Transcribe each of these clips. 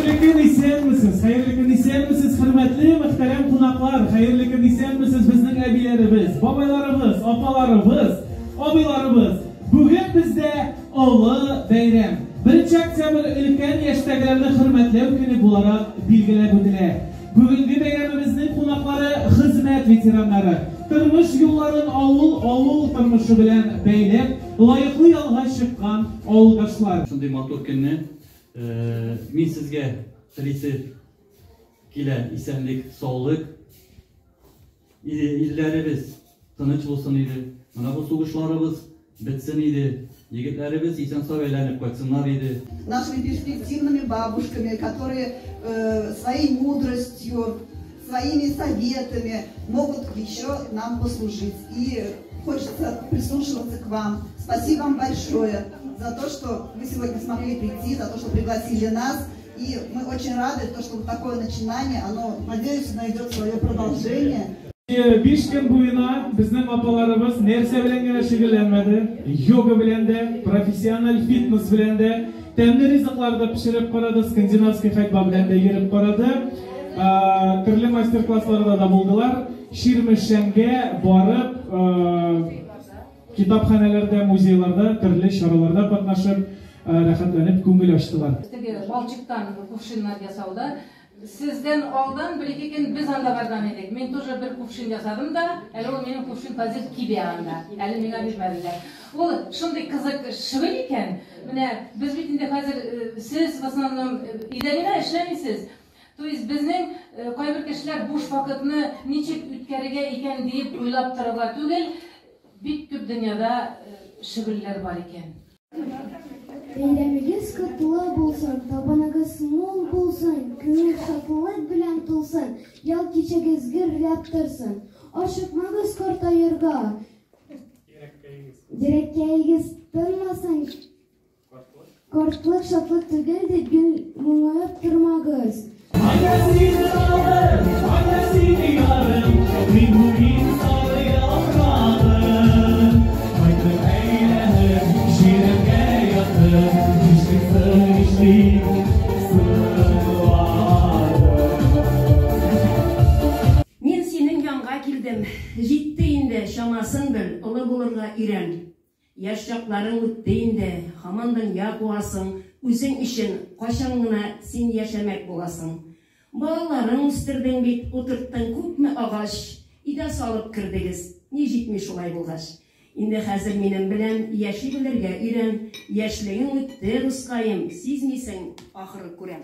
Hayırlı gün istenmisiniz? Hayırlı gün istenmisiniz? Hürmetli muhterem konaklar. Hayırlı gün istenmisiniz? Bizning abilerimiz, babalarımız, apalarımız, abilarımız. Bugün bizde Avlı Bayram. 1 oktyabr ulkan yoshdagilarni hurmatlaw kuni bo'larak belgilab o'tiladi. Bugungi bayramimizning qo'noqlari xizmat veteranlari. Turmush yo'llarini avul turmushi bilan baylab, loyiqli yo'lga chiqqan avuldoshlar. Shunday motor kunni men sizga tilisi kela esenlik, sog'lik, illarimiz tinch bo'lsin edi. Mana bu so'g'ishlarimiz bitsin edi. Yigitlarimiz esen-sog' aylanib qo'ysinlar edi. Нашими перспективными бабушками, которые своей мудростью, своими советами могут еще нам послужить. И хочется прислушиваться к вам. Спасибо вам большое за то, что вы сегодня смогли прийти, за то, что пригласили нас. И мы очень рады, что вот такое начинание, оно, надеюсь, найдет свое продолжение. 5 gün boyuna bizning opalarimiz narsa bilan gina shug'ullanmadi, yoga bilan da, professional fitness bilan da, ta'mli rizqlarda pishirib qaradi, skandinavskiy hayba bilan da yurib qaradi. Turli master klasslarda da bo'ldilar. Shirmishanga borib, kitobxonalarda, muzeylarda, turli shoralarda qatnashib, rahatlanib ko'ngil ochdilar. Balçıktan kuvşinlar yasauda. Sizden aldan birikken biz anda bardan edik. Men тоже bir kuvşin yasadım da, eli o benim kuvşin hazır kibi anda. Eli mena bitmediler. O şunday kızık şıvıl iken, biz bitinde hazır siz в основном idemine işlemisiz. То есть bizning koybir kişiler boş vakitni niçik ütkeriga eken deyip uylap taraflar tugel, bit köp dünyada şıvıller var iken. Bayramınız kutlu olsun, tabanınız mol olsun, көңіл шатлык белән тулсын, ял кичегез гөрләп торсын. Ашыкмагыз картаерга, йөрәккәегез тынмасын, картлык шатлык түгел дип гел моңаеп тормагыз. Мен сенің янға келдім, жетті енді шамасын біл, ұлы болырға үйрен. Яш шақтарың өтті енді, хамандан я қуасың, өзің үшін қашаңына сен яшамақ боласың. Балаларың үстірдің бет, отырттың көпмі ағаш, ида салып кірдігіз, не жетме шулай болғаш. Инде хәзер минем белән яши белергә өйрән, яшьлегең үтте рускаем, сизмисең, ахыры күрәм.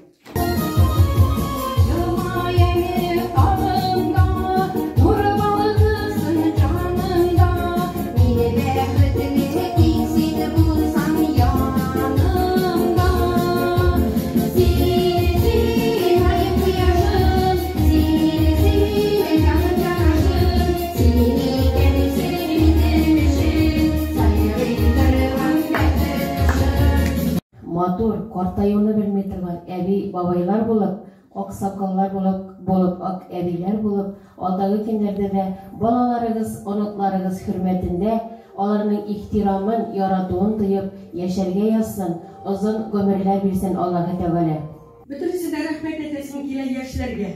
Матур, картаюны белмәй торган әби бабайлар булып, ак сакаллар булып, ак әбиләр булып, алдагы көннәрдә дә балаларыгыз, оныкларыгыз хөрмәтендә аларның ихтирамын, яратуын тоеп, яшәргә язсын, озын гомерләр бирсен Аллаһы Тәгалә. Бөтенесенә рәхмәт әйтәсем килә яшьләргә.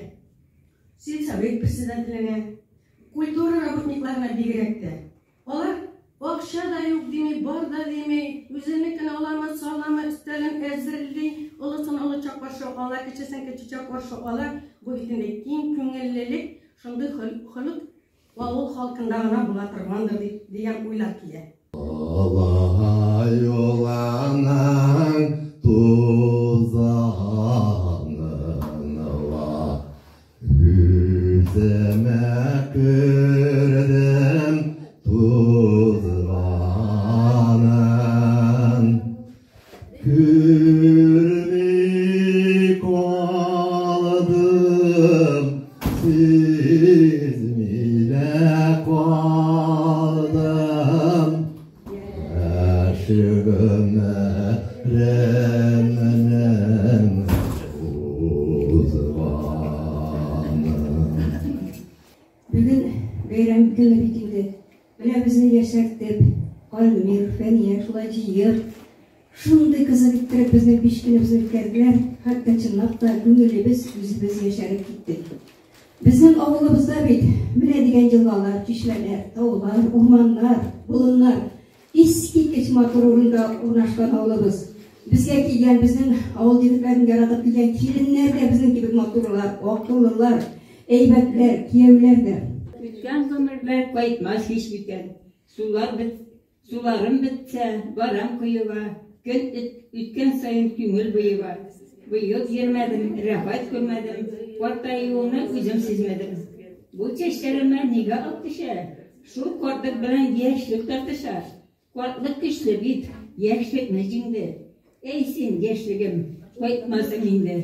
Сельсовет председателенә, культура работникларына бигрәк тә. Алар акча да юк дими, бар да дими, үзенекен алама, салама, өстәлен әзерли, олысын олы чакыршы ала, кечесен кече чакыршы ала, бу битендә киң күңеллелек, шундый хылык авыл халкында гына була торгандыр дигән уйлар килә. Алай оланың тузанына үземә күрдем тузганын, күрмей калдым, сизмилә калдым, яшігімнің тузганын. Бүгін бәйрәм көне битендә, менә безне яшәртеп, Калмир, Фәния шулай җыеп, Шундай кызык иттереп безнең 5 көнебезне үткәрделәр. Хәтта чынлап та күңелебез үзебез яшәреп китте. Безнең авылыбызда бит менә дигән елгалар, чишмәләр, таулар, урманнар, болыннар, искиткеч матур урында урнашкан авылыбыз. Безгә килгән безнең авыл егетләрен яратып килгән киленнәр дә безнең кебек матурлар, акыллылар, әйбәтләр, кияүләр дә. Үткән гомерләр кайтмас һич битәр. Суларым бетсә, барам кыюга. Көн үткән сайын күңел буйыга. Быел йөрмәдем, рәхәт күрмәдем, картаюымны үзем сизмәдем. Бу чәчләремә нигә ак төшә? Шул картлык белән яшьлек тартыша. Картлык көчле бит, яшьлекне җиңде. Эй син яшьлегем, кайтмасың инде.